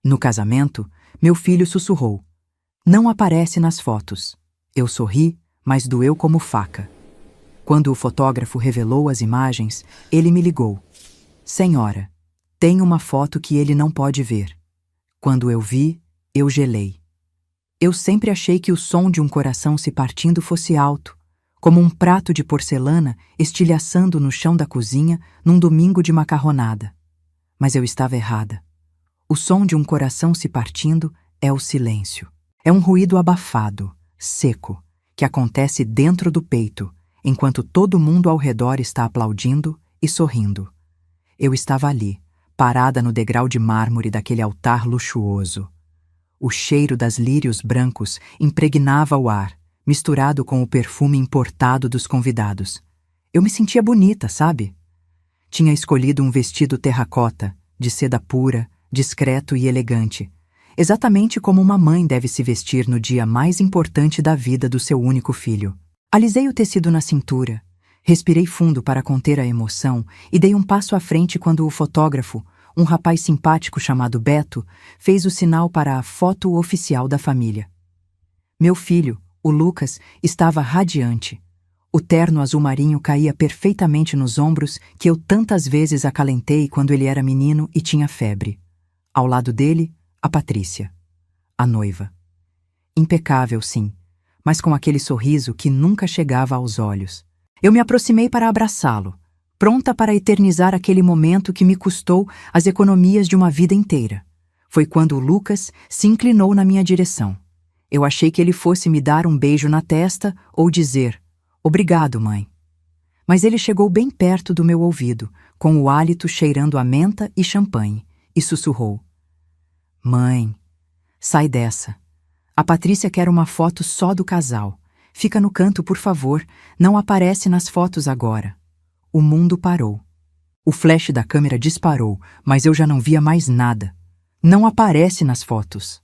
No casamento, meu filho sussurrou: "Não aparece nas fotos." Eu sorri, mas doeu como faca. Quando o fotógrafo revelou as imagens, ele me ligou: "Senhora, tem uma foto que ele não pode ver." Quando eu vi, eu gelei. Eu sempre achei que o som de um coração se partindo fosse alto, como um prato de porcelana estilhaçando no chão da cozinha num domingo de macarronada. Mas eu estava errada. O som de um coração se partindo é o silêncio. É um ruído abafado, seco, que acontece dentro do peito, enquanto todo mundo ao redor está aplaudindo e sorrindo. Eu estava ali, parada no degrau de mármore daquele altar luxuoso. O cheiro das lírios brancos impregnava o ar, misturado com o perfume importado dos convidados. Eu me sentia bonita, sabe? Tinha escolhido um vestido terracota, de seda pura, discreto e elegante, exatamente como uma mãe deve se vestir no dia mais importante da vida do seu único filho. Alisei o tecido na cintura, respirei fundo para conter a emoção e dei um passo à frente quando o fotógrafo, um rapaz simpático chamado Beto, fez o sinal para a foto oficial da família. Meu filho, o Lucas, estava radiante. O terno azul marinho caía perfeitamente nos ombros que eu tantas vezes acalentei quando ele era menino e tinha febre. Ao lado dele, a Patrícia, a noiva. Impecável, sim, mas com aquele sorriso que nunca chegava aos olhos. Eu me aproximei para abraçá-lo, pronta para eternizar aquele momento que me custou as economias de uma vida inteira. Foi quando o Lucas se inclinou na minha direção. Eu achei que ele fosse me dar um beijo na testa ou dizer: "Obrigado, mãe." Mas ele chegou bem perto do meu ouvido, com o hálito cheirando a menta e champanhe, e sussurrou: "Mãe, sai dessa. A Patrícia quer uma foto só do casal. Fica no canto, por favor, não aparece nas fotos agora." O mundo parou. O flash da câmera disparou, mas eu já não via mais nada. "Não aparece nas fotos."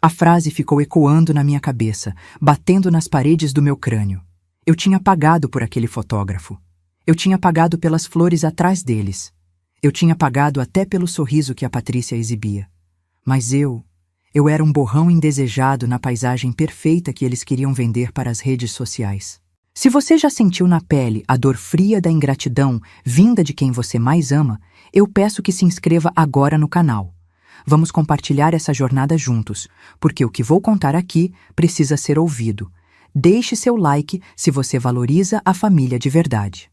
A frase ficou ecoando na minha cabeça, batendo nas paredes do meu crânio. Eu tinha pagado por aquele fotógrafo. Eu tinha pagado pelas flores atrás deles. Eu tinha pagado até pelo sorriso que a Patrícia exibia. Mas eu era um borrão indesejado na paisagem perfeita que eles queriam vender para as redes sociais. Se você já sentiu na pele a dor fria da ingratidão vinda de quem você mais ama, eu peço que se inscreva agora no canal. Vamos compartilhar essa jornada juntos, porque o que vou contar aqui precisa ser ouvido. Deixe seu like se você valoriza a família de verdade.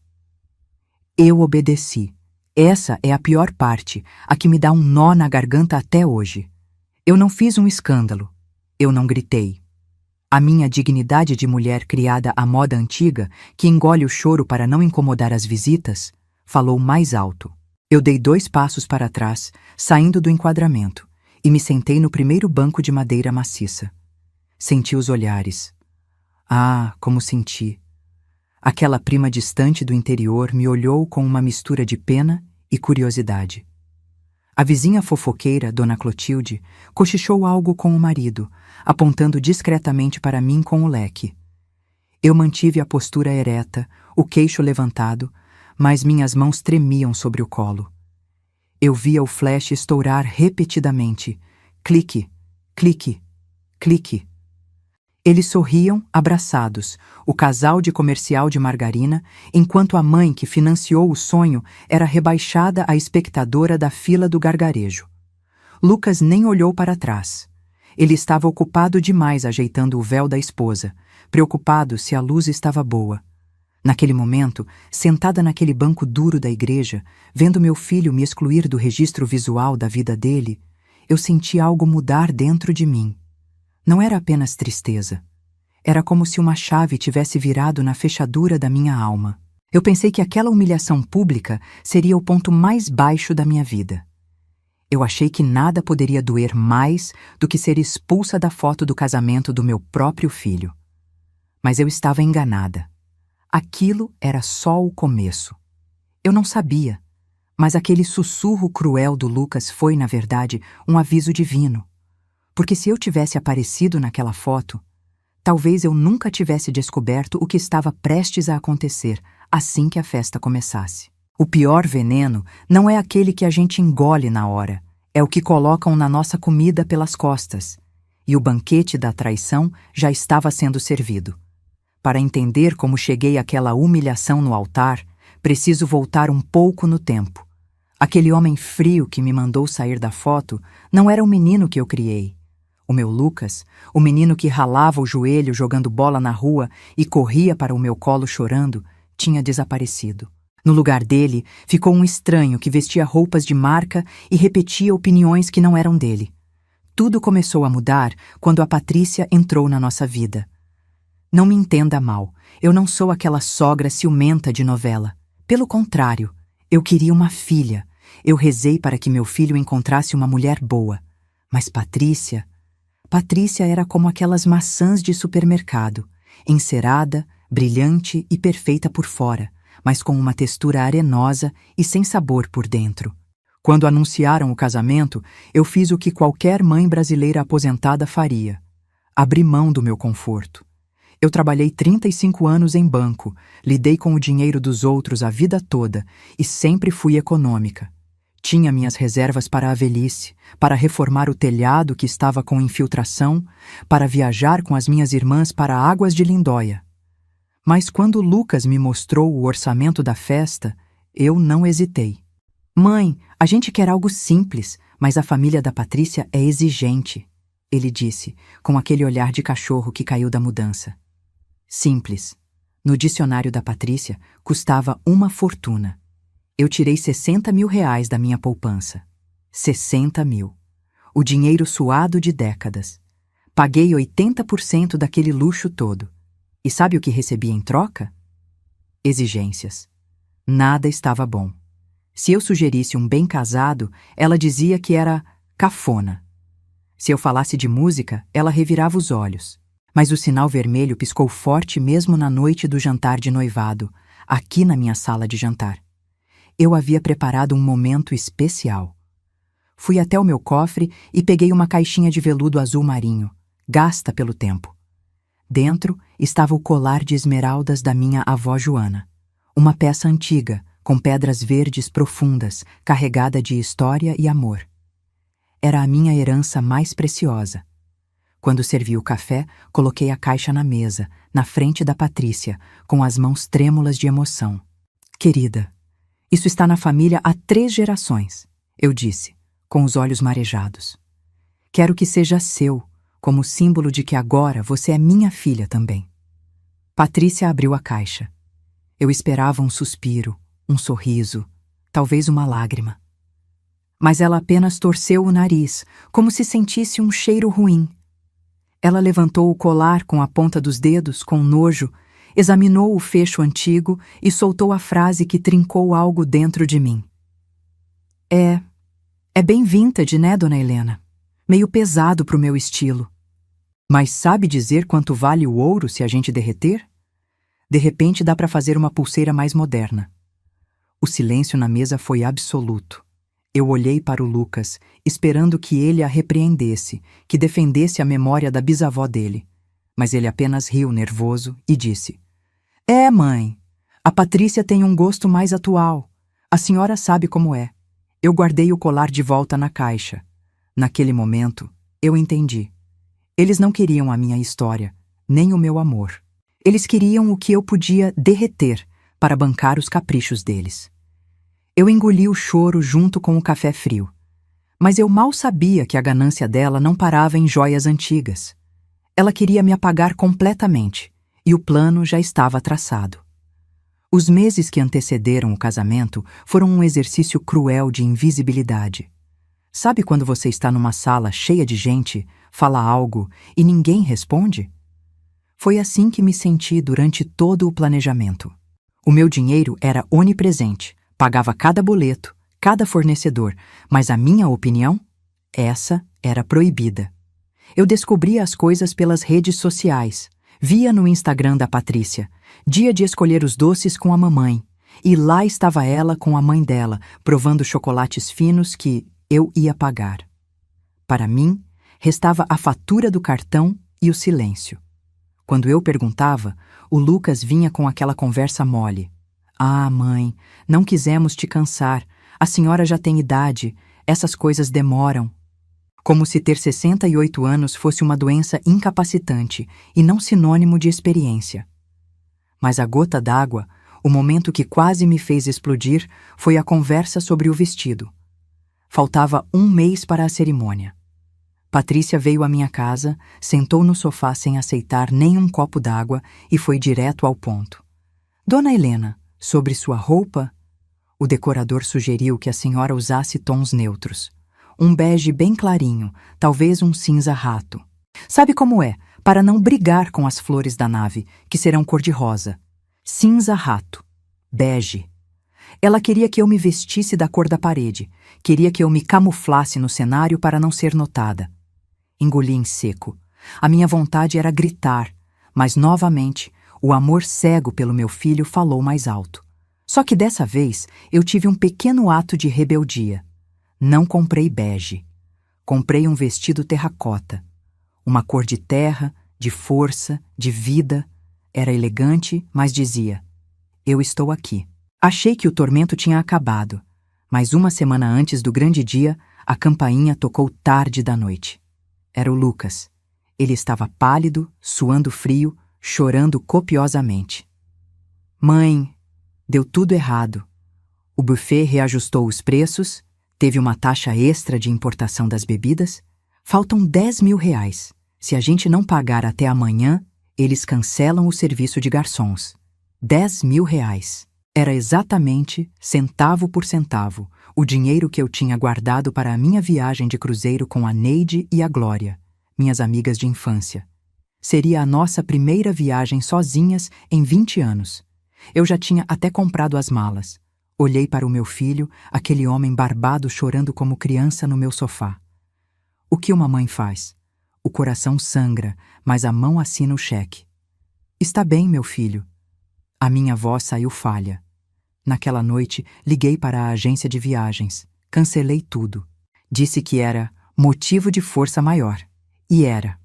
Eu obedeci. Essa é a pior parte, a que me dá um nó na garganta até hoje. Eu não fiz um escândalo. Eu não gritei. A minha dignidade de mulher criada à moda antiga, que engole o choro para não incomodar as visitas, falou mais alto. Eu dei 2 passos para trás, saindo do enquadramento, e me sentei no primeiro banco de madeira maciça. Senti os olhares. Ah, como senti! Aquela prima distante do interior me olhou com uma mistura de pena e curiosidade. A vizinha fofoqueira, Dona Clotilde, cochichou algo com o marido, apontando discretamente para mim com o leque. Eu mantive a postura ereta, o queixo levantado, mas minhas mãos tremiam sobre o colo. Eu via o flash estourar repetidamente. Clique, clique, clique. Eles sorriam, abraçados, o casal de comercial de margarina, enquanto a mãe que financiou o sonho era rebaixada a espectadora da fila do gargarejo. Lucas nem olhou para trás. Ele estava ocupado demais ajeitando o véu da esposa, preocupado se a luz estava boa. Naquele momento, sentada naquele banco duro da igreja, vendo meu filho me excluir do registro visual da vida dele, eu senti algo mudar dentro de mim. Não era apenas tristeza. Era como se uma chave tivesse virado na fechadura da minha alma. Eu pensei que aquela humilhação pública seria o ponto mais baixo da minha vida. Eu achei que nada poderia doer mais do que ser expulsa da foto do casamento do meu próprio filho. Mas eu estava enganada. Aquilo era só o começo. Eu não sabia, mas aquele sussurro cruel do Lucas foi, na verdade, um aviso divino. Porque se eu tivesse aparecido naquela foto, talvez eu nunca tivesse descoberto o que estava prestes a acontecer assim que a festa começasse. O pior veneno não é aquele que a gente engole na hora, É o que colocam na nossa comida pelas costas. E o banquete da traição já estava sendo servido. Para entender como cheguei àquela humilhação no altar, preciso voltar um pouco no tempo. Aquele homem frio que me mandou sair da foto não era o menino que eu criei. O meu Lucas, o menino que ralava o joelho jogando bola na rua e corria para o meu colo chorando, tinha desaparecido. No lugar dele, ficou um estranho que vestia roupas de marca e repetia opiniões que não eram dele. Tudo começou a mudar quando a Patrícia entrou na nossa vida. Não me entenda mal, eu não sou aquela sogra ciumenta de novela. Pelo contrário, eu queria uma filha. Eu rezei para que meu filho encontrasse uma mulher boa. Mas Patrícia era como aquelas maçãs de supermercado, encerada, brilhante e perfeita por fora, mas com uma textura arenosa e sem sabor por dentro. Quando anunciaram o casamento, eu fiz o que qualquer mãe brasileira aposentada faria. Abri mão do meu conforto. Eu trabalhei 35 anos em banco, lidei com o dinheiro dos outros a vida toda e sempre fui econômica. Tinha minhas reservas para a velhice, para reformar o telhado que estava com infiltração, para viajar com as minhas irmãs para Águas de Lindóia. Mas quando Lucas me mostrou o orçamento da festa, eu não hesitei. Mãe, a gente quer algo simples, mas a família da Patrícia é exigente, ele disse, com aquele olhar de cachorro que caiu da mudança. Simples. No dicionário da Patrícia, custava uma fortuna. Eu tirei 60 mil reais da minha poupança. 60 mil. O dinheiro suado de décadas. Paguei 80% daquele luxo todo. E sabe o que recebi em troca? Exigências. Nada estava bom. Se eu sugerisse um bem casado, ela dizia que era cafona. Se eu falasse de música, ela revirava os olhos. Mas o sinal vermelho piscou forte mesmo na noite do jantar de noivado, aqui na minha sala de jantar. Eu havia preparado um momento especial. Fui até o meu cofre e peguei uma caixinha de veludo azul marinho, gasta pelo tempo. Dentro estava o colar de esmeraldas da minha avó Joana, uma peça antiga, com pedras verdes profundas, carregada de história e amor. Era a minha herança mais preciosa. Quando servi o café, coloquei a caixa na mesa, na frente da Patrícia, com as mãos trêmulas de emoção. Querida, isso está na família há 3 gerações, eu disse, com os olhos marejados. Quero que seja seu, como símbolo de que agora você é minha filha também. Patrícia abriu a caixa. Eu esperava um suspiro, um sorriso, talvez uma lágrima. Mas ela apenas torceu o nariz, como se sentisse um cheiro ruim. Ela levantou o colar com a ponta dos dedos, com nojo, examinou o fecho antigo e soltou a frase que trincou algo dentro de mim. É bem vintage, né, dona Helena? Meio pesado pro meu estilo. Mas sabe dizer quanto vale o ouro se a gente derreter? De repente dá para fazer uma pulseira mais moderna. O silêncio na mesa foi absoluto. Eu olhei para o Lucas, esperando que ele a repreendesse, que defendesse a memória da bisavó dele. Mas ele apenas riu nervoso e disse: Mãe, a Patrícia tem um gosto mais atual. A senhora sabe como é. Eu guardei o colar de volta na caixa. Naquele momento, eu entendi. Eles não queriam a minha história, nem o meu amor. Eles queriam o que eu podia derreter para bancar os caprichos deles. Eu engoli o choro junto com o café frio. Mas eu mal sabia que a ganância dela não parava em joias antigas. Ela queria me apagar completamente, e o plano já estava traçado. Os meses que antecederam o casamento foram um exercício cruel de invisibilidade. Sabe quando você está numa sala cheia de gente, fala algo e ninguém responde? Foi assim que me senti durante todo o planejamento. O meu dinheiro era onipresente. Pagava cada boleto, cada fornecedor, mas a minha opinião, essa era proibida. Eu descobria as coisas pelas redes sociais, via no Instagram da Patrícia, dia de escolher os doces com a mamãe, e lá estava ela com a mãe dela, provando chocolates finos que eu ia pagar. Para mim, restava a fatura do cartão e o silêncio. Quando eu perguntava, o Lucas vinha com aquela conversa mole. Ah, mãe, não quisemos te cansar. A senhora já tem idade. essas coisas demoram. Como se ter 68 anos fosse uma doença incapacitante e não sinônimo de experiência. Mas a gota d'água, o momento que quase me fez explodir, foi a conversa sobre o vestido. Faltava um mês para a cerimônia. Patrícia veio à minha casa, sentou no sofá sem aceitar nem um copo d'água e foi direto ao ponto. Dona Helena, sobre sua roupa? O decorador sugeriu que a senhora usasse tons neutros. Um bege bem clarinho, talvez um cinza rato. Sabe como é, para não brigar com as flores da nave, que serão cor-de-rosa. Cinza rato. Bege. Ela queria que eu me vestisse da cor da parede, queria que eu me camuflasse no cenário para não ser notada. Engoli em seco. A minha vontade era gritar, mas novamente o amor cego pelo meu filho falou mais alto. Só que dessa vez eu tive um pequeno ato de rebeldia. Não comprei bege. Comprei um vestido terracota. Uma cor de terra, de força, de vida. Era elegante, mas dizia: eu estou aqui. Achei que o tormento tinha acabado, mas uma semana antes do grande dia, a campainha tocou tarde da noite. Era o Lucas. Ele estava pálido, suando frio, chorando copiosamente. Mãe, deu tudo errado. O buffet reajustou os preços, teve uma taxa extra de importação das bebidas. Faltam 10 mil reais. Se a gente não pagar até amanhã, eles cancelam o serviço de garçons. 10 mil reais. Era exatamente, centavo por centavo, o dinheiro que eu tinha guardado para a minha viagem de cruzeiro com a Neide e a Glória, minhas amigas de infância. Seria a nossa primeira viagem sozinhas em 20 anos. Eu já tinha até comprado as malas. Olhei para o meu filho, aquele homem barbado chorando como criança no meu sofá. O que uma mãe faz? O coração sangra, mas a mão assina o cheque. Está bem, meu filho. A minha voz saiu falha. Naquela noite, liguei para a agência de viagens. Cancelei tudo. Disse que era motivo de força maior. E era.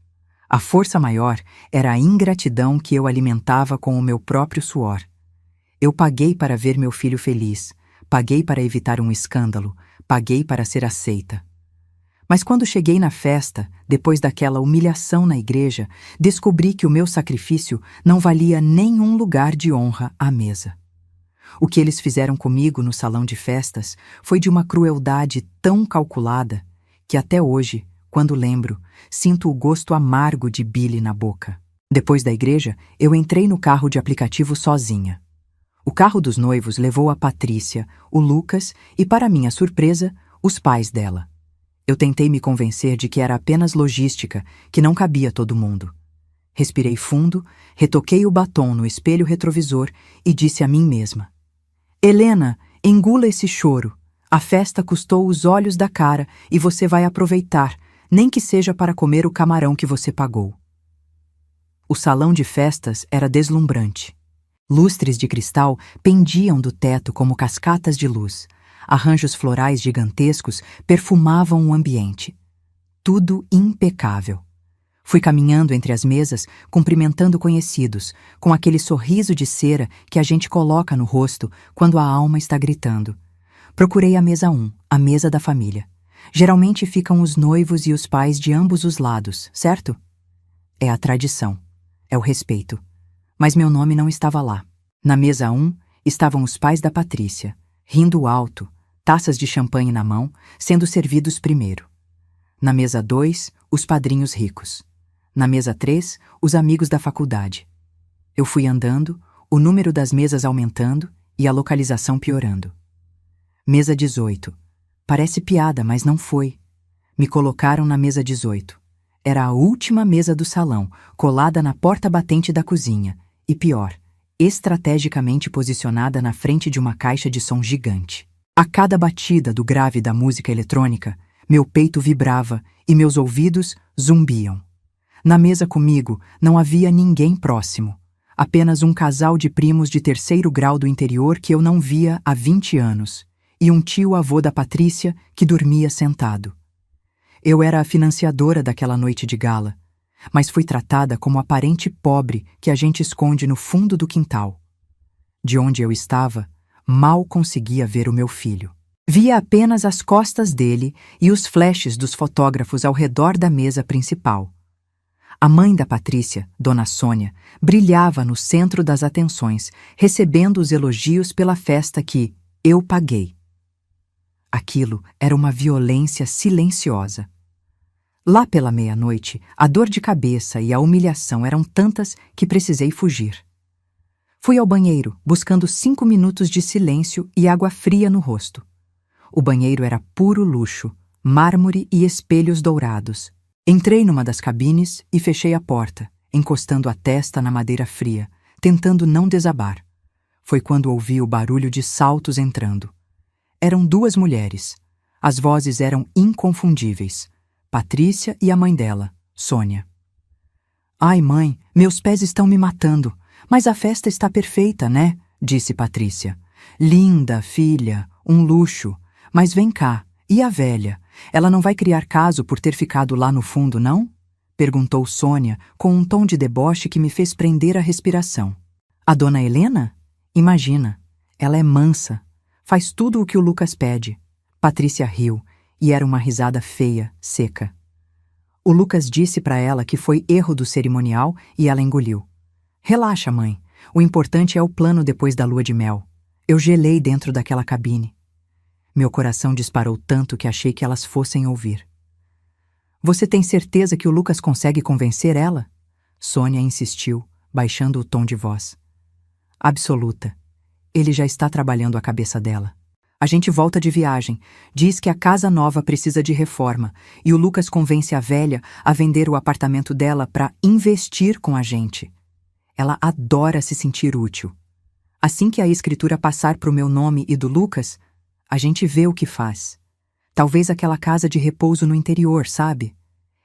A força maior era a ingratidão que eu alimentava com o meu próprio suor. Eu paguei para ver meu filho feliz. Paguei para evitar um escândalo. Paguei para ser aceita. Mas quando cheguei na festa, depois daquela humilhação na igreja, descobri que o meu sacrifício não valia nenhum lugar de honra à mesa. O que eles fizeram comigo no salão de festas foi de uma crueldade tão calculada que até hoje, quando lembro, sinto o gosto amargo de bile na boca. Depois da igreja, eu entrei no carro de aplicativo sozinha. O carro dos noivos levou a Patrícia, o Lucas e, para minha surpresa, os pais dela. Eu tentei me convencer de que era apenas logística, que não cabia todo mundo. Respirei fundo, retoquei o batom no espelho retrovisor e disse a mim mesma: Helena, engula esse choro. A festa custou os olhos da cara e você vai aproveitar, nem que seja para comer o camarão que você pagou. O salão de festas era deslumbrante. Lustres de cristal pendiam do teto como cascatas de luz. Arranjos florais gigantescos perfumavam o ambiente. Tudo impecável. Fui caminhando entre as mesas, cumprimentando conhecidos, com aquele sorriso de cera que a gente coloca no rosto quando a alma está gritando. Procurei a mesa 1, a mesa da família. Geralmente ficam os noivos e os pais de ambos os lados, certo? É a tradição. É o respeito. Mas meu nome não estava lá. Na mesa 1 estavam os pais da Patrícia, rindo alto, taças de champanhe na mão, sendo servidos primeiro. Na mesa 2, os padrinhos ricos. Na mesa 3, os amigos da faculdade. Eu fui andando, o número das mesas aumentando e a localização piorando. Mesa 18. Parece piada, mas não foi. Me colocaram na mesa 18. Era a última mesa do salão, colada na porta batente da cozinha. E pior, estrategicamente posicionada na frente de uma caixa de som gigante. A cada batida do grave da música eletrônica, meu peito vibrava e meus ouvidos zumbiam. Na mesa comigo não havia ninguém próximo, apenas um casal de primos de terceiro grau do interior que eu não via há 20 anos, e um tio-avô da Patrícia que dormia sentado. Eu era a financiadora daquela noite de gala, mas fui tratada como a parente pobre que a gente esconde no fundo do quintal. De onde eu estava, mal conseguia ver o meu filho. Via apenas as costas dele e os flashes dos fotógrafos ao redor da mesa principal. A mãe da Patrícia, Dona Sônia, brilhava no centro das atenções, recebendo os elogios pela festa que eu paguei. Aquilo era uma violência silenciosa. Lá pela meia-noite, a dor de cabeça e a humilhação eram tantas que precisei fugir. Fui ao banheiro, buscando 5 minutos de silêncio e água fria no rosto. O banheiro era puro luxo, mármore e espelhos dourados. Entrei numa das cabines e fechei a porta, encostando a testa na madeira fria, tentando não desabar. Foi quando ouvi o barulho de saltos entrando. Eram 2 mulheres. As vozes eram inconfundíveis. Patrícia e a mãe dela, Sônia. Ai, mãe, meus pés estão me matando. Mas a festa está perfeita, né? Disse Patrícia. Linda, filha, um luxo. Mas vem cá, e a velha? Ela não vai criar caso por ter ficado lá no fundo, não? Perguntou Sônia, com um tom de deboche que me fez prender a respiração. A dona Helena? Imagina, ela é mansa. Faz tudo o que o Lucas pede. Patrícia riu, e era uma risada feia, seca. O Lucas disse para ela que foi erro do cerimonial e ela engoliu. Relaxa, mãe. O importante é o plano depois da lua de mel. Eu gelei dentro daquela cabine. Meu coração disparou tanto que achei que elas fossem ouvir. Você tem certeza que o Lucas consegue convencer ela? Sônia insistiu, baixando o tom de voz. Absoluta. Ele já está trabalhando a cabeça dela. A gente volta de viagem, diz que a casa nova precisa de reforma e o Lucas convence a velha a vender o apartamento dela para investir com a gente. Ela adora se sentir útil. Assim que a escritura passar para o meu nome e do Lucas, a gente vê o que faz. Talvez aquela casa de repouso no interior, sabe?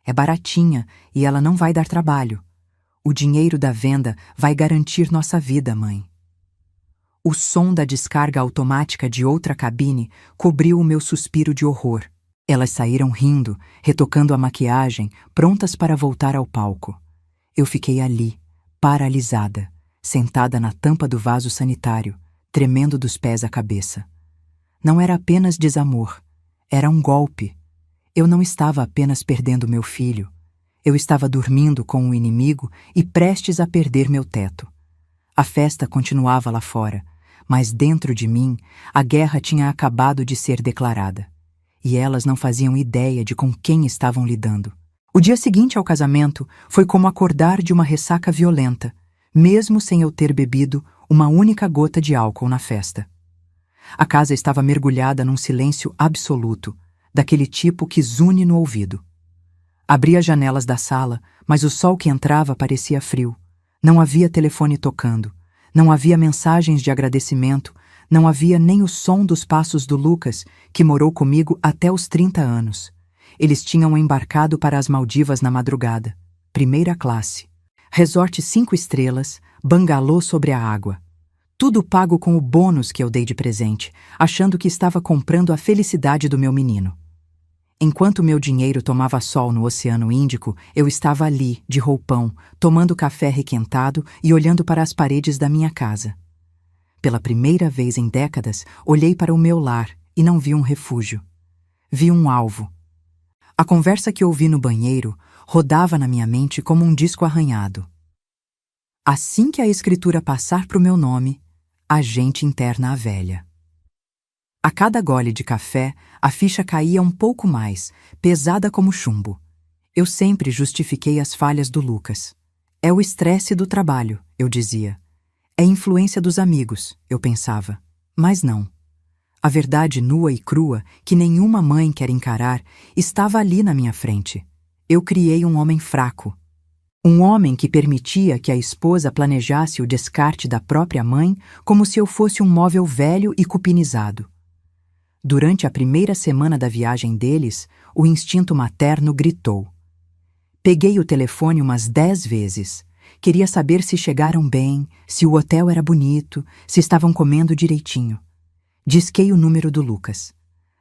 É baratinha e ela não vai dar trabalho. O dinheiro da venda vai garantir nossa vida, mãe. O som da descarga automática de outra cabine cobriu o meu suspiro de horror. Elas saíram rindo, retocando a maquiagem, prontas para voltar ao palco. Eu fiquei ali, paralisada, sentada na tampa do vaso sanitário, tremendo dos pés à cabeça. Não era apenas desamor, era um golpe. Eu não estava apenas perdendo meu filho. Eu estava dormindo com um inimigo e prestes a perder meu teto. A festa continuava lá fora, mas dentro de mim a guerra tinha acabado de ser declarada. E elas não faziam ideia de com quem estavam lidando. O dia seguinte ao casamento foi como acordar de uma ressaca violenta, mesmo sem eu ter bebido uma única gota de álcool na festa. A casa estava mergulhada num silêncio absoluto, daquele tipo que zune no ouvido. Abri as janelas da sala, mas o sol que entrava parecia frio. Não havia telefone tocando, não havia mensagens de agradecimento, não havia nem o som dos passos do Lucas, que morou comigo até os 30 anos. Eles tinham embarcado para as Maldivas na madrugada. Primeira classe. Resort 5 estrelas, bangalô sobre a água. Tudo pago com o bônus que eu dei de presente, achando que estava comprando a felicidade do meu menino. Enquanto meu dinheiro tomava sol no Oceano Índico, eu estava ali, de roupão, tomando café requentado e olhando para as paredes da minha casa. Pela primeira vez em décadas, olhei para o meu lar e não vi um refúgio. Vi um alvo. A conversa que ouvi no banheiro rodava na minha mente como um disco arranhado. Assim que a escritura passar para o meu nome, a gente interna a velha. A cada gole de café, a ficha caía um pouco mais, pesada como chumbo. Eu sempre justifiquei as falhas do Lucas. É o estresse do trabalho, eu dizia. É influência dos amigos, eu pensava. Mas não. A verdade nua e crua, que nenhuma mãe quer encarar, estava ali na minha frente. Eu criei um homem fraco. Um homem que permitia que a esposa planejasse o descarte da própria mãe como se eu fosse um móvel velho e cupinizado. Durante a primeira semana da viagem deles, o instinto materno gritou. Peguei o telefone umas 10 vezes. Queria saber se chegaram bem, se o hotel era bonito, se estavam comendo direitinho. Disquei o número do Lucas.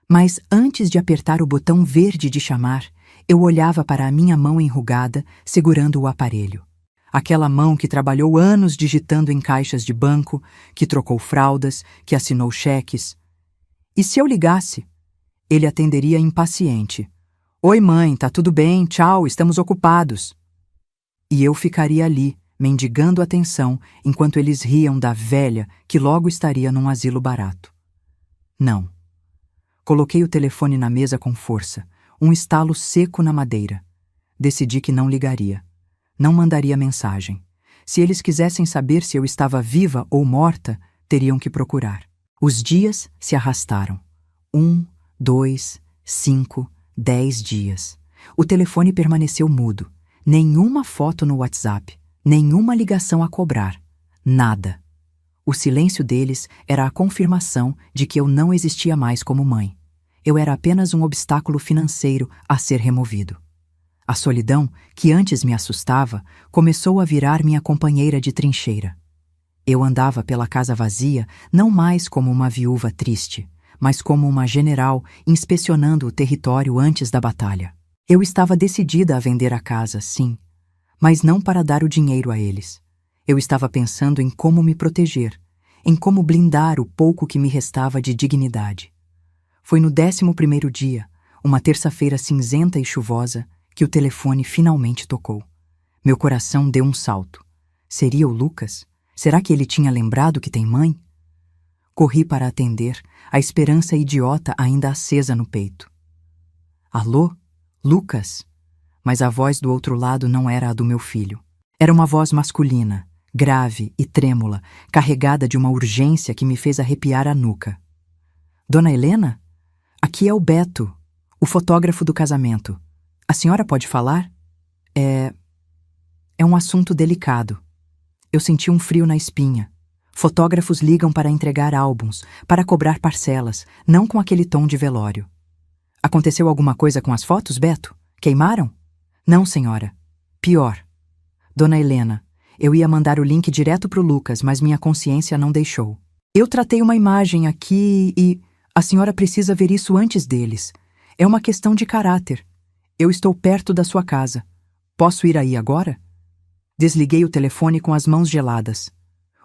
Mas antes de apertar o botão verde de chamar, eu olhava para a minha mão enrugada, segurando o aparelho. Aquela mão que trabalhou anos digitando em caixas de banco, que trocou fraldas, que assinou cheques. E se eu ligasse? Ele atenderia impaciente. Oi, mãe, tá tudo bem, tchau, estamos ocupados. E eu ficaria ali, mendigando atenção, enquanto eles riam da velha que logo estaria num asilo barato. Não. Coloquei o telefone na mesa com força, um estalo seco na madeira. Decidi que não ligaria. Não mandaria mensagem. Se eles quisessem saber se eu estava viva ou morta, teriam que procurar. Os dias se arrastaram. 1, 2, 5, 10 dias. O telefone permaneceu mudo. Nenhuma foto no WhatsApp, nenhuma ligação a cobrar. Nada. O silêncio deles era a confirmação de que eu não existia mais como mãe. Eu era apenas um obstáculo financeiro a ser removido. A solidão, que antes me assustava, começou a virar minha companheira de trincheira. Eu andava pela casa vazia não mais como uma viúva triste, mas como uma general inspecionando o território antes da batalha. Eu estava decidida a vender a casa, sim, mas não para dar o dinheiro a eles. Eu estava pensando em como me proteger, em como blindar o pouco que me restava de dignidade. Foi no 11º dia, uma terça-feira cinzenta e chuvosa, que o telefone finalmente tocou. Meu coração deu um salto. Seria o Lucas? Será que ele tinha lembrado que tem mãe? Corri para atender, a esperança idiota ainda acesa no peito. Alô? Lucas? Mas a voz do outro lado não era a do meu filho. Era uma voz masculina, grave e trêmula, carregada de uma urgência que me fez arrepiar a nuca. Dona Helena? Aqui é o Beto, o fotógrafo do casamento. A senhora pode falar? É um assunto delicado. Eu senti um frio na espinha. Fotógrafos ligam para entregar álbuns, para cobrar parcelas, não com aquele tom de velório. Aconteceu alguma coisa com as fotos, Beto? Queimaram? Não, senhora. Pior. Dona Helena, eu ia mandar o link direto pro Lucas, mas minha consciência não deixou. Eu tratei uma imagem aqui e a senhora precisa ver isso antes deles. É uma questão de caráter. Eu estou perto da sua casa. Posso ir aí agora? Desliguei o telefone com as mãos geladas.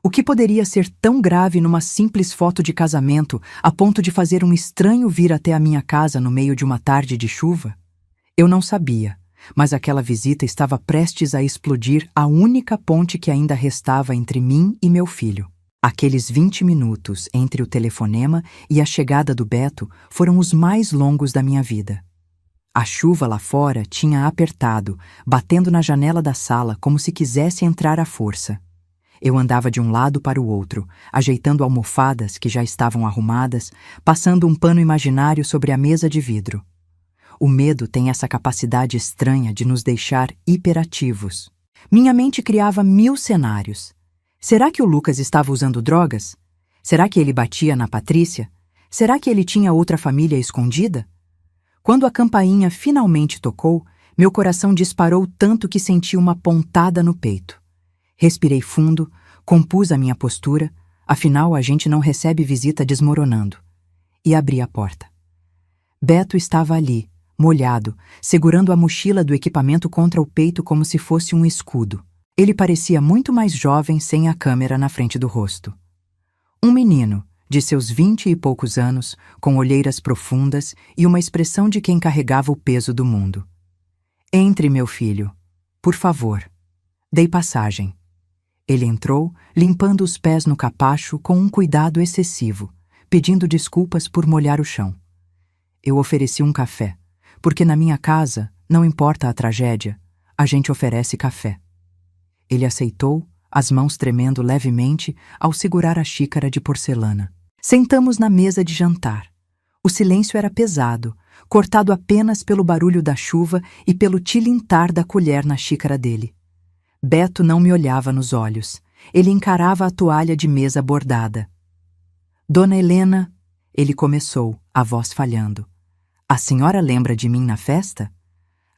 O que poderia ser tão grave numa simples foto de casamento a ponto de fazer um estranho vir até a minha casa no meio de uma tarde de chuva? Eu não sabia, mas aquela visita estava prestes a explodir a única ponte que ainda restava entre mim e meu filho. Aqueles 20 minutos entre o telefonema e a chegada do Beto foram os mais longos da minha vida. A chuva lá fora tinha apertado, batendo na janela da sala como se quisesse entrar à força. Eu andava de um lado para o outro, ajeitando almofadas que já estavam arrumadas, passando um pano imaginário sobre a mesa de vidro. O medo tem essa capacidade estranha de nos deixar hiperativos. Minha mente criava 1000 cenários. Será que o Lucas estava usando drogas? Será que ele batia na Patrícia? Será que ele tinha outra família escondida? Quando a campainha finalmente tocou, meu coração disparou tanto que senti uma pontada no peito. Respirei fundo, compus a minha postura, afinal a gente não recebe visita desmoronando, e abri a porta. Beto estava ali, molhado, segurando a mochila do equipamento contra o peito como se fosse um escudo. Ele parecia muito mais jovem sem a câmera na frente do rosto. Um menino, de seus 20 e poucos anos, com olheiras profundas e uma expressão de quem carregava o peso do mundo. Entre, meu filho. Por favor. Dei passagem. Ele entrou, limpando os pés no capacho com um cuidado excessivo, pedindo desculpas por molhar o chão. Eu ofereci um café, porque na minha casa, não importa a tragédia, a gente oferece café. Ele aceitou, as mãos tremendo levemente ao segurar a xícara de porcelana. Sentamos na mesa de jantar. O silêncio era pesado, cortado apenas pelo barulho da chuva e pelo tilintar da colher na xícara dele. Beto não me olhava nos olhos. Ele encarava a toalha de mesa bordada. Dona Helena, ele começou, a voz falhando. A senhora lembra de mim na festa?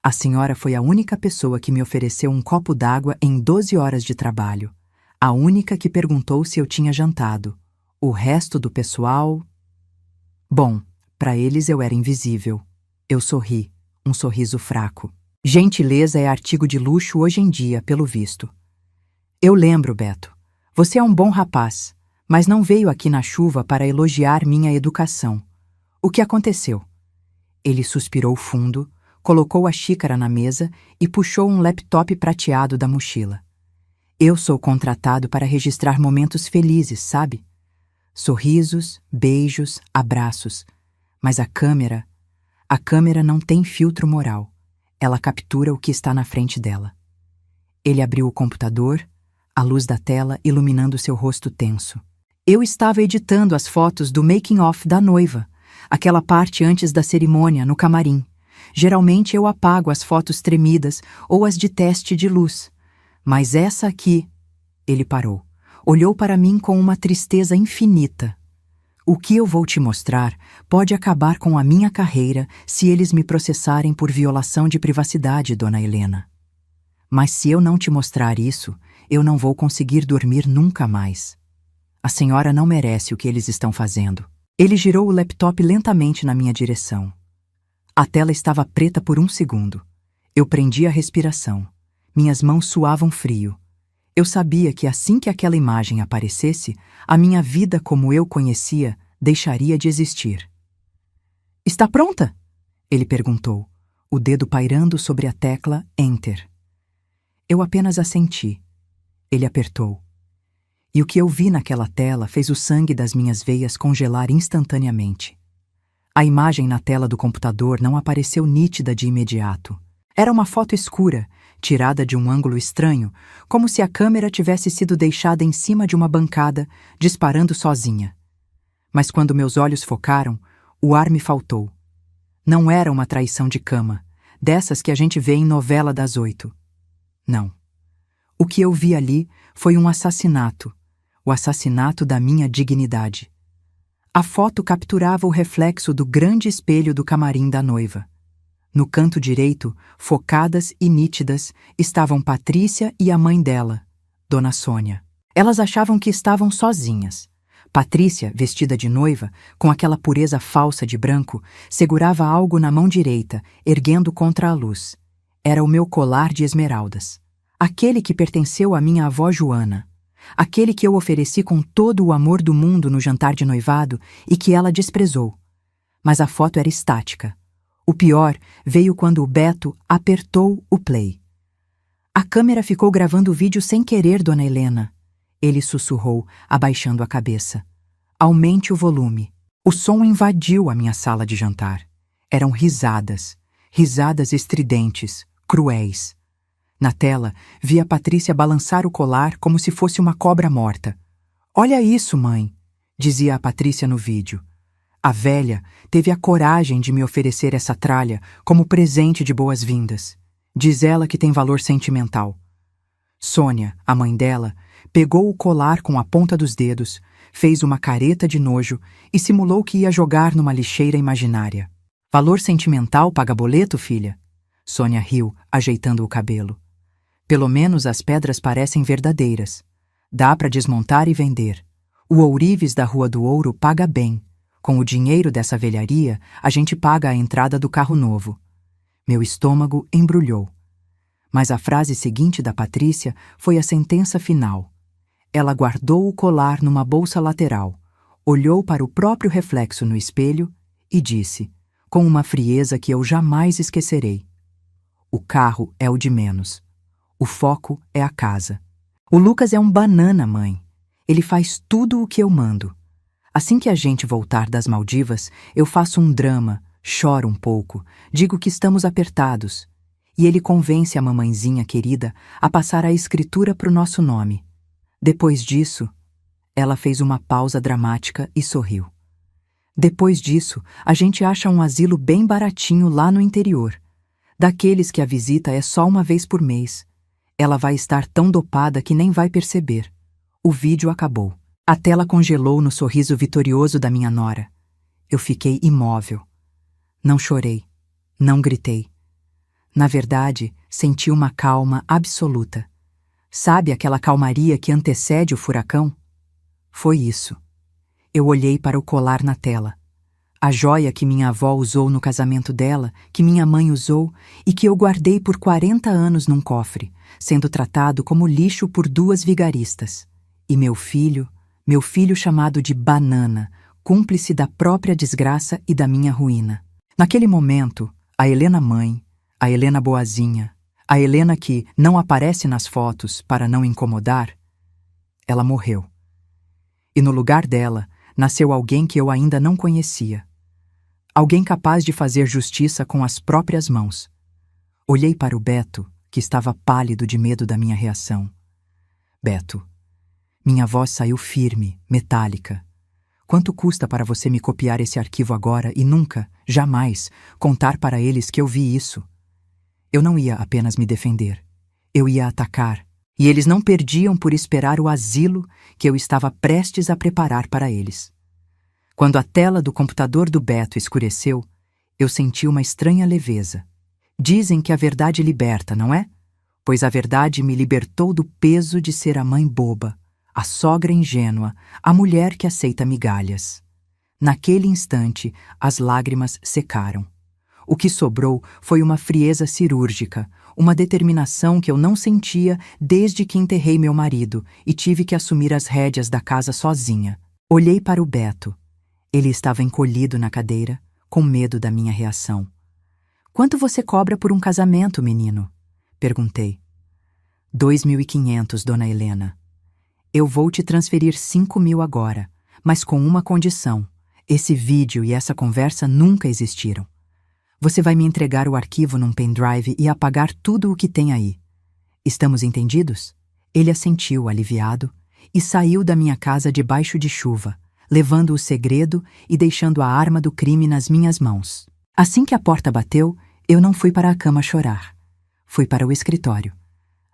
A senhora foi a única pessoa que me ofereceu um copo d'água em 12 horas de trabalho. A única que perguntou se eu tinha jantado. O resto do pessoal... Bom, para eles eu era invisível. Eu sorri, um sorriso fraco. Gentileza é artigo de luxo hoje em dia, pelo visto. Eu lembro, Beto. Você é um bom rapaz, mas não veio aqui na chuva para elogiar minha educação. O que aconteceu? Ele suspirou fundo, colocou a xícara na mesa e puxou um laptop prateado da mochila. Eu sou contratado para registrar momentos felizes, sabe? Sorrisos, beijos, abraços. Mas a câmera não tem filtro moral. Ela captura o que está na frente dela. Ele abriu o computador, a luz da tela iluminando seu rosto tenso. Eu estava editando as fotos do making-of da noiva, aquela parte antes da cerimônia, no camarim. Geralmente eu apago as fotos tremidas ou as de teste de luz. Mas essa aqui... Ele parou. Olhou para mim com uma tristeza infinita. O que eu vou te mostrar pode acabar com a minha carreira se eles me processarem por violação de privacidade, dona Helena. Mas se eu não te mostrar isso, eu não vou conseguir dormir nunca mais. A senhora não merece o que eles estão fazendo. Ele girou o laptop lentamente na minha direção. A tela estava preta por um segundo. Eu prendi a respiração. Minhas mãos suavam frio. Eu sabia que assim que aquela imagem aparecesse, a minha vida como eu conhecia deixaria de existir. Está pronta? Ele perguntou, o dedo pairando sobre a tecla Enter. Eu apenas assenti. Ele apertou. E o que eu vi naquela tela fez o sangue das minhas veias congelar instantaneamente. A imagem na tela do computador não apareceu nítida de imediato. Era uma foto escura, tirada de um ângulo estranho, como se a câmera tivesse sido deixada em cima de uma bancada, disparando sozinha. Mas quando meus olhos focaram, o ar me faltou. Não era uma traição de cama, dessas que a gente vê em novela das 8. Não. O que eu vi ali foi um assassinato, o assassinato da minha dignidade. A foto capturava o reflexo do grande espelho do camarim da noiva. No canto direito, focadas e nítidas, estavam Patrícia e a mãe dela, Dona Sônia. Elas achavam que estavam sozinhas. Patrícia, vestida de noiva, com aquela pureza falsa de branco, segurava algo na mão direita, erguendo contra a luz. Era o meu colar de esmeraldas. Aquele que pertenceu à minha avó Joana. Aquele que eu ofereci com todo o amor do mundo no jantar de noivado e que ela desprezou. Mas a foto era estática. O pior veio quando o Beto apertou o play. A câmera ficou gravando o vídeo sem querer, dona Helena. Ele sussurrou, abaixando a cabeça. Aumente o volume. O som invadiu a minha sala de jantar. Eram risadas. Risadas estridentes, cruéis. Na tela, vi a Patrícia balançar o colar como se fosse uma cobra morta. Olha isso, mãe, dizia a Patrícia no vídeo. A velha teve a coragem de me oferecer essa tralha como presente de boas-vindas. Diz ela que tem valor sentimental. Sônia, a mãe dela, pegou o colar com a ponta dos dedos, fez uma careta de nojo e simulou que ia jogar numa lixeira imaginária. Valor sentimental paga boleto, filha? Sônia riu, ajeitando o cabelo. Pelo menos as pedras parecem verdadeiras. Dá para desmontar e vender. O ourives da Rua do Ouro paga bem. Com o dinheiro dessa velharia, a gente paga a entrada do carro novo. Meu estômago embrulhou. Mas a frase seguinte da Patrícia foi a sentença final. Ela guardou o colar numa bolsa lateral, olhou para o próprio reflexo no espelho e disse, com uma frieza que eu jamais esquecerei: o carro é o de menos. O foco é a casa. O Lucas é um banana, mãe. Ele faz tudo o que eu mando. Assim que a gente voltar das Maldivas, eu faço um drama, choro um pouco, digo que estamos apertados. E ele convence a mamãezinha querida a passar a escritura pro nosso nome. Depois disso, ela fez uma pausa dramática e sorriu. Depois disso, a gente acha um asilo bem baratinho lá no interior. Daqueles que a visita é só uma vez por mês. Ela vai estar tão dopada que nem vai perceber. O vídeo acabou. A tela congelou no sorriso vitorioso da minha nora. Eu fiquei imóvel. Não chorei. Não gritei. Na verdade, senti uma calma absoluta. Sabe aquela calmaria que antecede o furacão? Foi isso. Eu olhei para o colar na tela. A joia que minha avó usou no casamento dela, que minha mãe usou e que eu guardei por 40 anos num cofre, sendo tratado como lixo por 2 vigaristas. E meu filho chamado de Banana, cúmplice da própria desgraça e da minha ruína. Naquele momento, a Helena mãe, a Helena boazinha, a Helena que não aparece nas fotos para não incomodar, ela morreu. E no lugar dela, nasceu alguém que eu ainda não conhecia. Alguém capaz de fazer justiça com as próprias mãos. Olhei para o Beto, que estava pálido de medo da minha reação. Beto, minha voz saiu firme, metálica. Quanto custa para você me copiar esse arquivo agora e nunca, jamais, contar para eles que eu vi isso? Eu não ia apenas me defender. Eu ia atacar. E eles não perdiam por esperar o asilo que eu estava prestes a preparar para eles. Quando a tela do computador do Beto escureceu, eu senti uma estranha leveza. Dizem que a verdade liberta, não é? Pois a verdade me libertou do peso de ser a mãe boba, a sogra ingênua, a mulher que aceita migalhas. Naquele instante, as lágrimas secaram. O que sobrou foi uma frieza cirúrgica, uma determinação que eu não sentia desde que enterrei meu marido e tive que assumir as rédeas da casa sozinha. Olhei para o Beto. Ele estava encolhido na cadeira, com medo da minha reação. "Quanto você cobra por um casamento, menino?" Perguntei. 2.500, dona Helena. "Eu vou te transferir 5.000 agora, mas com uma condição. Esse vídeo e essa conversa nunca existiram. Você vai me entregar o arquivo num pendrive e apagar tudo o que tem aí. Estamos entendidos?" Ele assentiu, aliviado, e saiu da minha casa debaixo de chuva, levando o segredo e deixando a arma do crime nas minhas mãos. Assim que a porta bateu, eu não fui para a cama chorar. Fui para o escritório.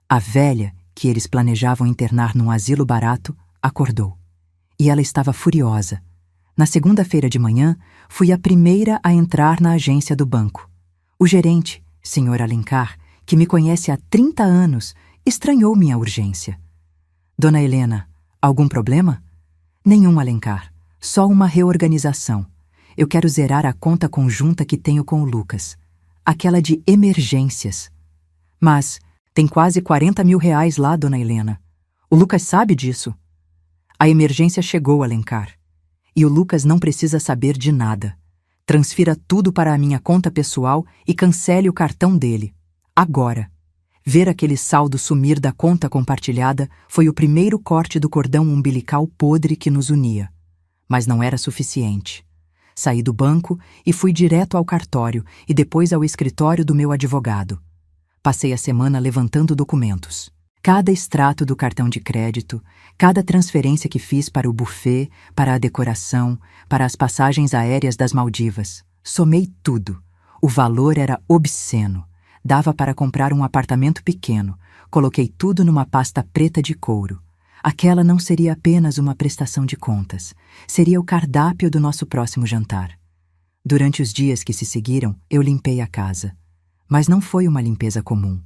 A velha, que eles planejavam internar num asilo barato, acordou. E ela estava furiosa. Na segunda-feira de manhã, fui a primeira a entrar na agência do banco. O gerente, Sr. Alencar, que me conhece há 30 anos, estranhou minha urgência. "Dona Helena, algum problema?" "Nenhum, Alencar. Só uma reorganização. Eu quero zerar a conta conjunta que tenho com o Lucas. Aquela de emergências." "Mas tem quase 40.000 reais lá, dona Helena. O Lucas sabe disso." "A emergência chegou, Alencar. E o Lucas não precisa saber de nada. Transfira tudo para a minha conta pessoal e cancele o cartão dele. Agora." Ver aquele saldo sumir da conta compartilhada foi o primeiro corte do cordão umbilical podre que nos unia. Mas não era suficiente. Saí do banco e fui direto ao cartório e depois ao escritório do meu advogado. Passei a semana levantando documentos. Cada extrato do cartão de crédito, cada transferência que fiz para o buffet, para a decoração, para as passagens aéreas das Maldivas. Somei tudo. O valor era obsceno. Dava para comprar um apartamento pequeno. Coloquei tudo numa pasta preta de couro. Aquela não seria apenas uma prestação de contas. Seria o cardápio do nosso próximo jantar. Durante os dias que se seguiram, eu limpei a casa. Mas não foi uma limpeza comum.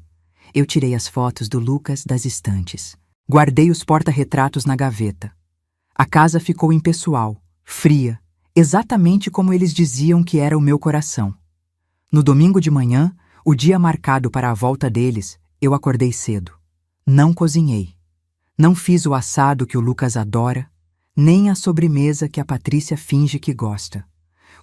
Eu tirei as fotos do Lucas das estantes. Guardei os porta-retratos na gaveta. A casa ficou impessoal, fria, exatamente como eles diziam que era o meu coração. No domingo de manhã, o dia marcado para a volta deles, eu acordei cedo. Não cozinhei. Não fiz o assado que o Lucas adora, nem a sobremesa que a Patrícia finge que gosta.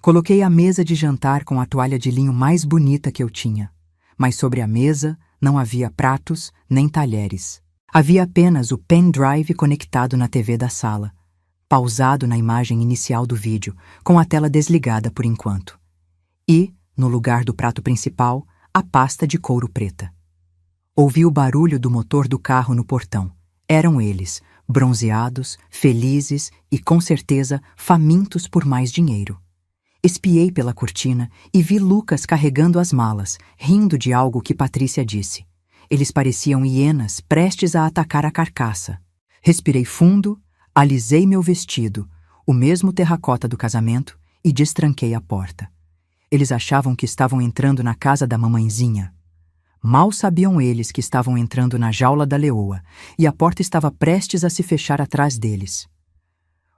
Coloquei a mesa de jantar com a toalha de linho mais bonita que eu tinha. Mas sobre a mesa não havia pratos nem talheres. Havia apenas o pendrive conectado na TV da sala, pausado na imagem inicial do vídeo, com a tela desligada por enquanto. E, no lugar do prato principal, a pasta de couro preta. Ouvi o barulho do motor do carro no portão. Eram eles, bronzeados, felizes e, com certeza, famintos por mais dinheiro. Espiei pela cortina e vi Lucas carregando as malas, rindo de algo que Patrícia disse. Eles pareciam hienas prestes a atacar a carcaça. Respirei fundo, alisei meu vestido, o mesmo terracota do casamento, e destranquei a porta. Eles achavam que estavam entrando na casa da mamãezinha. Mal sabiam eles que estavam entrando na jaula da leoa, e a porta estava prestes a se fechar atrás deles.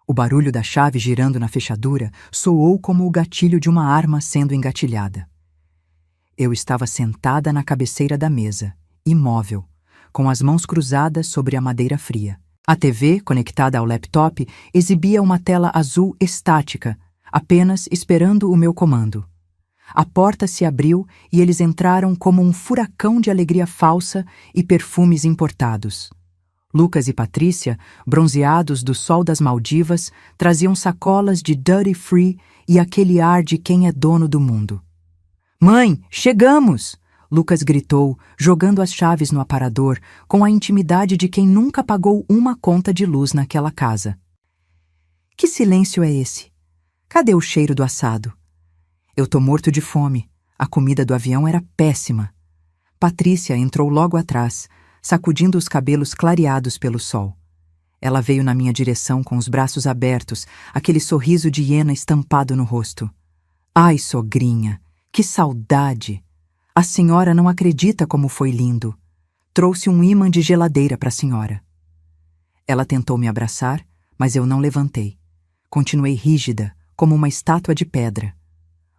O barulho da chave girando na fechadura soou como o gatilho de uma arma sendo engatilhada. Eu estava sentada na cabeceira da mesa, imóvel, com as mãos cruzadas sobre a madeira fria. A TV, conectada ao laptop, exibia uma tela azul estática, apenas esperando o meu comando. A porta se abriu e eles entraram como um furacão de alegria falsa e perfumes importados. Lucas e Patrícia, bronzeados do sol das Maldivas, traziam sacolas de duty free e aquele ar de quem é dono do mundo. "Mãe, chegamos!" Lucas gritou, jogando as chaves no aparador, com a intimidade de quem nunca pagou uma conta de luz naquela casa. Que silêncio é esse? Cadê o cheiro do assado? Eu tô morto de fome. A comida do avião era péssima. Patrícia entrou logo atrás, sacudindo os cabelos clareados pelo sol. Ela veio na minha direção com os braços abertos, aquele sorriso de hiena estampado no rosto. Ai, sogrinha, que saudade! A senhora não acredita como foi lindo. Trouxe um ímã de geladeira para a senhora. Ela tentou me abraçar, mas eu não levantei. Continuei rígida, como uma estátua de pedra.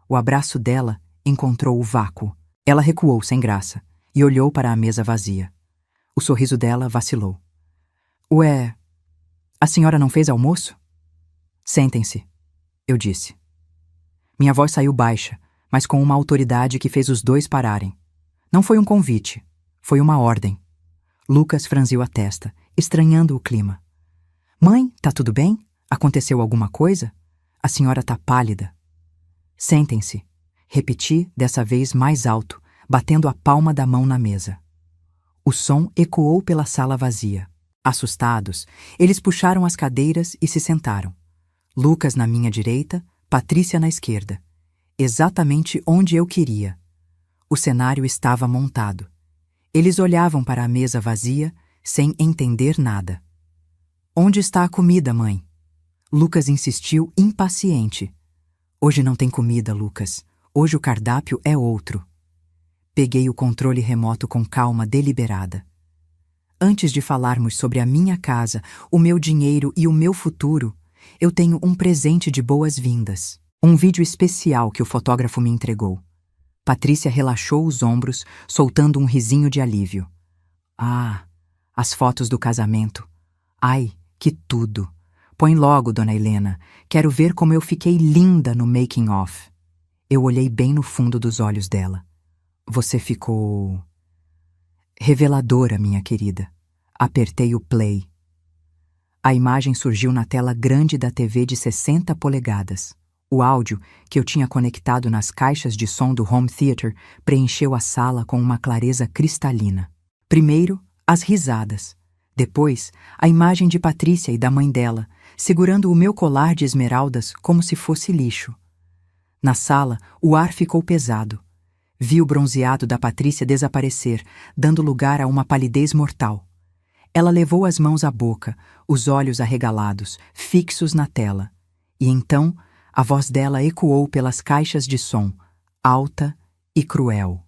O abraço dela encontrou o vácuo. Ela recuou sem graça e olhou para a mesa vazia. O sorriso dela vacilou. Ué, a senhora não fez almoço? Sentem-se, eu disse. Minha voz saiu baixa, mas com uma autoridade que fez os dois pararem. Não foi um convite, foi uma ordem. Lucas franziu a testa, estranhando o clima. Mãe, tá tudo bem? Aconteceu alguma coisa? A senhora tá pálida. Sentem-se, repeti dessa vez mais alto, batendo a palma da mão na mesa. O som ecoou pela sala vazia. Assustados, eles puxaram as cadeiras e se sentaram. Lucas na minha direita, Patrícia na esquerda. Exatamente onde eu queria. O cenário estava montado. Eles olhavam para a mesa vazia, sem entender nada. Onde está a comida, mãe? Lucas insistiu, impaciente. Hoje não tem comida, Lucas. Hoje o cardápio é outro. Peguei o controle remoto com calma deliberada. Antes de falarmos sobre a minha casa, o meu dinheiro e o meu futuro, eu tenho um presente de boas-vindas. Um vídeo especial que o fotógrafo me entregou. Patrícia relaxou os ombros, soltando um risinho de alívio. Ah, as fotos do casamento. Ai, que tudo. Põe logo, dona Helena. Quero ver como eu fiquei linda no making-of. Eu olhei bem no fundo dos olhos dela. Você ficou... reveladora, minha querida. Apertei o play. A imagem surgiu na tela grande da TV de 60 polegadas. O áudio, que eu tinha conectado nas caixas de som do home theater, preencheu a sala com uma clareza cristalina. Primeiro, as risadas. Depois, a imagem de Patrícia e da mãe dela, segurando o meu colar de esmeraldas como se fosse lixo. Na sala, o ar ficou pesado. Vi o bronzeado da Patrícia desaparecer, dando lugar a uma palidez mortal. Ela levou as mãos à boca, os olhos arregalados, fixos na tela. E então, a voz dela ecoou pelas caixas de som, alta e cruel.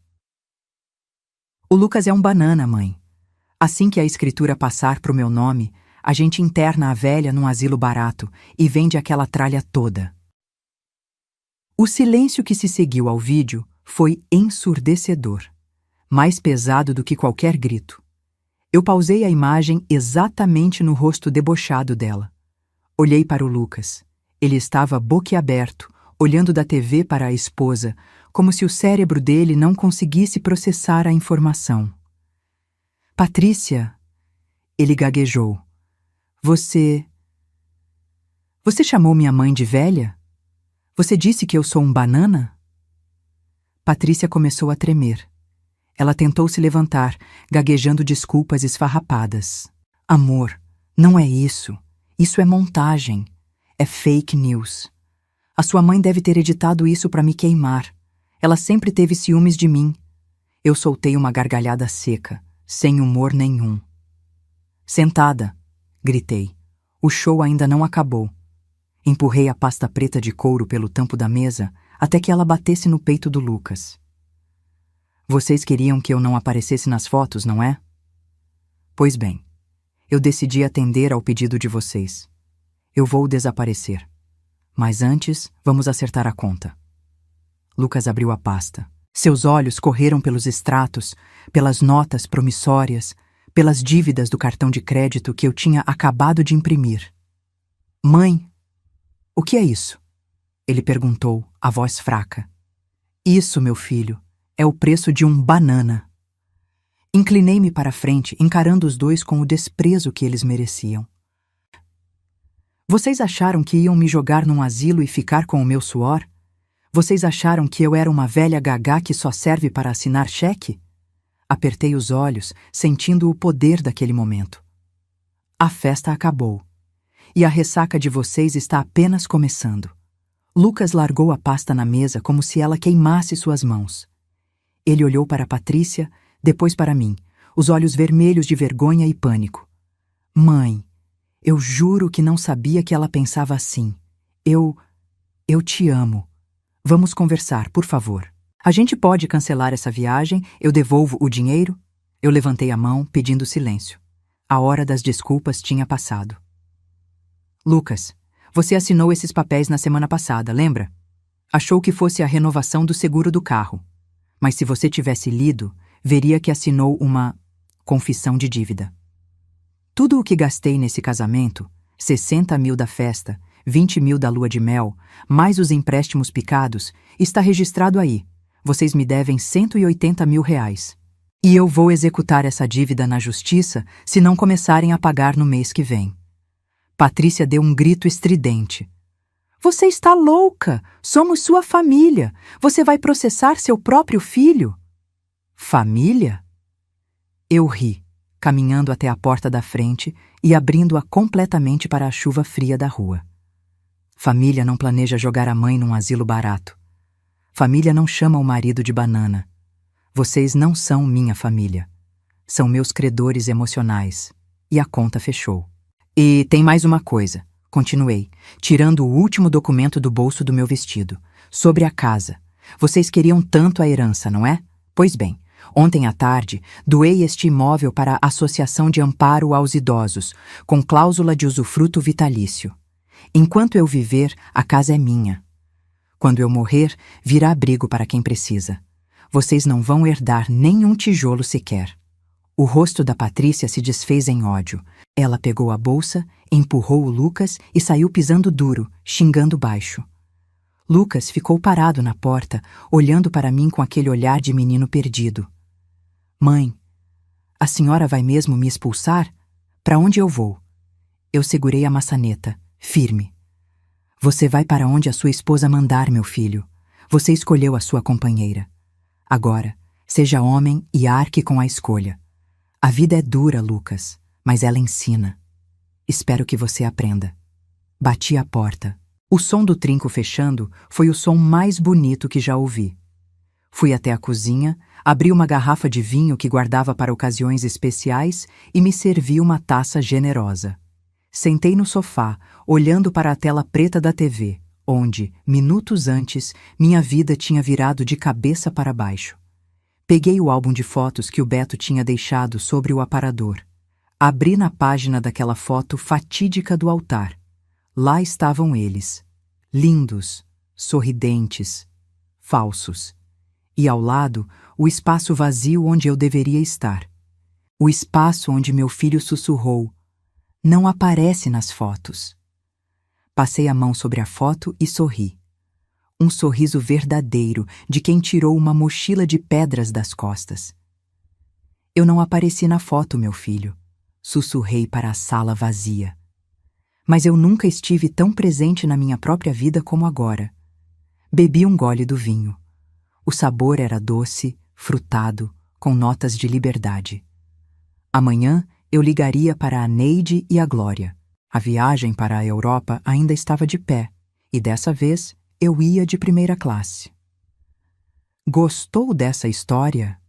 O Lucas é um banana, mãe. Assim que a escritura passar pro meu nome, a gente interna a velha num asilo barato e vende aquela tralha toda. O silêncio que se seguiu ao vídeo foi ensurdecedor, mais pesado do que qualquer grito. Eu pausei a imagem exatamente no rosto debochado dela. Olhei para o Lucas. Ele estava boquiaberto, olhando da TV para a esposa, como se o cérebro dele não conseguisse processar a informação. Patrícia, ele gaguejou. Você chamou minha mãe de velha? Você disse que eu sou um banana? Patrícia começou a tremer. Ela tentou se levantar, gaguejando desculpas esfarrapadas. Amor, não é isso. Isso é montagem. É fake news. A sua mãe deve ter editado isso para me queimar. Ela sempre teve ciúmes de mim. Eu soltei uma gargalhada seca, sem humor nenhum. Sentada, gritei. O show ainda não acabou. Empurrei a pasta preta de couro pelo tampo da mesa até que ela batesse no peito do Lucas. Vocês queriam que eu não aparecesse nas fotos, não é? Pois bem, eu decidi atender ao pedido de vocês. Eu vou desaparecer. Mas antes, vamos acertar a conta. Lucas abriu a pasta. Seus olhos correram pelos extratos, pelas notas promissórias, pelas dívidas do cartão de crédito que eu tinha acabado de imprimir. Mãe, o que é isso? Ele perguntou, a voz fraca. Isso, meu filho, é o preço de um banana. Inclinei-me para a frente, encarando os dois com o desprezo que eles mereciam. Vocês acharam que iam me jogar num asilo e ficar com o meu suor? Vocês acharam que eu era uma velha gagá que só serve para assinar cheque? Apertei os olhos, sentindo o poder daquele momento. A festa acabou. E a ressaca de vocês está apenas começando. Lucas largou a pasta na mesa como se ela queimasse suas mãos. Ele olhou para Patrícia, depois para mim, os olhos vermelhos de vergonha e pânico. Mãe, eu juro que não sabia que ela pensava assim. Eu te amo. Vamos conversar, por favor. A gente pode cancelar essa viagem? Eu devolvo o dinheiro? Eu levantei a mão, pedindo silêncio. A hora das desculpas tinha passado. Lucas, você assinou esses papéis na semana passada, lembra? Achou que fosse a renovação do seguro do carro. Mas se você tivesse lido, veria que assinou uma confissão de dívida. Tudo o que gastei nesse casamento, 60 mil da festa, 20 mil da lua de mel, mais os empréstimos picados, está registrado aí. Vocês me devem 180 mil reais. E eu vou executar essa dívida na justiça se não começarem a pagar no mês que vem. Patrícia deu um grito estridente. Você está louca! Somos sua família! Você vai processar seu próprio filho? Família? Eu ri, caminhando até a porta da frente e abrindo-a completamente para a chuva fria da rua. Família não planeja jogar a mãe num asilo barato. Família não chama o marido de banana. Vocês não são minha família. São meus credores emocionais. E a conta fechou. E tem mais uma coisa, continuei, tirando o último documento do bolso do meu vestido. Sobre a casa. Vocês queriam tanto a herança, não é? Pois bem, ontem à tarde, doei este imóvel para a Associação de Amparo aos Idosos, com cláusula de usufruto vitalício. Enquanto eu viver, a casa é minha. Quando eu morrer, virá abrigo para quem precisa. Vocês não vão herdar nenhum tijolo sequer. O rosto da Patrícia se desfez em ódio. Ela pegou a bolsa, empurrou o Lucas e saiu pisando duro, xingando baixo. Lucas ficou parado na porta, olhando para mim com aquele olhar de menino perdido. Mãe, a senhora vai mesmo me expulsar? Para onde eu vou? Eu segurei a maçaneta, firme. Você vai para onde a sua esposa mandar, meu filho. Você escolheu a sua companheira. Agora, seja homem e arque com a escolha. A vida é dura, Lucas, mas ela ensina. Espero que você aprenda. Bati a porta. O som do trinco fechando foi o som mais bonito que já ouvi. Fui até a cozinha, abri uma garrafa de vinho que guardava para ocasiões especiais e me servi uma taça generosa. Sentei no sofá, olhando para a tela preta da TV, onde, minutos antes, minha vida tinha virado de cabeça para baixo. Peguei o álbum de fotos que o Beto tinha deixado sobre o aparador. Abri na página daquela foto fatídica do altar. Lá estavam eles, lindos, sorridentes, falsos. E ao lado, o espaço vazio onde eu deveria estar. O espaço onde meu filho sussurrou: não aparece nas fotos. Passei a mão sobre a foto e sorri. Um sorriso verdadeiro de quem tirou uma mochila de pedras das costas. Eu não apareci na foto, meu filho. Sussurrei para a sala vazia. Mas eu nunca estive tão presente na minha própria vida como agora. Bebi um gole do vinho. O sabor era doce, frutado, com notas de liberdade. Amanhã eu ligaria para a Neide e a Glória. A viagem para a Europa ainda estava de pé, e dessa vez eu ia de primeira classe. Gostou dessa história?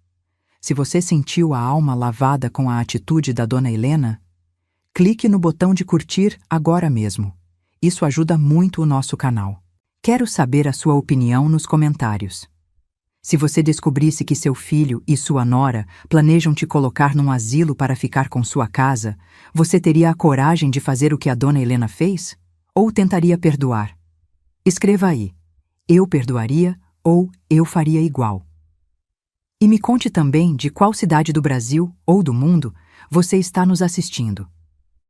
Se você sentiu a alma lavada com a atitude da Dona Helena, clique no botão de curtir agora mesmo. Isso ajuda muito o nosso canal. Quero saber a sua opinião nos comentários. Se você descobrisse que seu filho e sua nora planejam te colocar num asilo para ficar com sua casa, você teria a coragem de fazer o que a Dona Helena fez? Ou tentaria perdoar? Escreva aí: eu perdoaria ou eu faria igual. E me conte também de qual cidade do Brasil ou do mundo você está nos assistindo.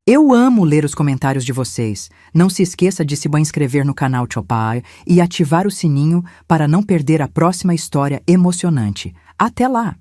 Eu amo ler os comentários de vocês. Não se esqueça de se inscrever no canal Chopai e ativar o sininho para não perder a próxima história emocionante. Até lá!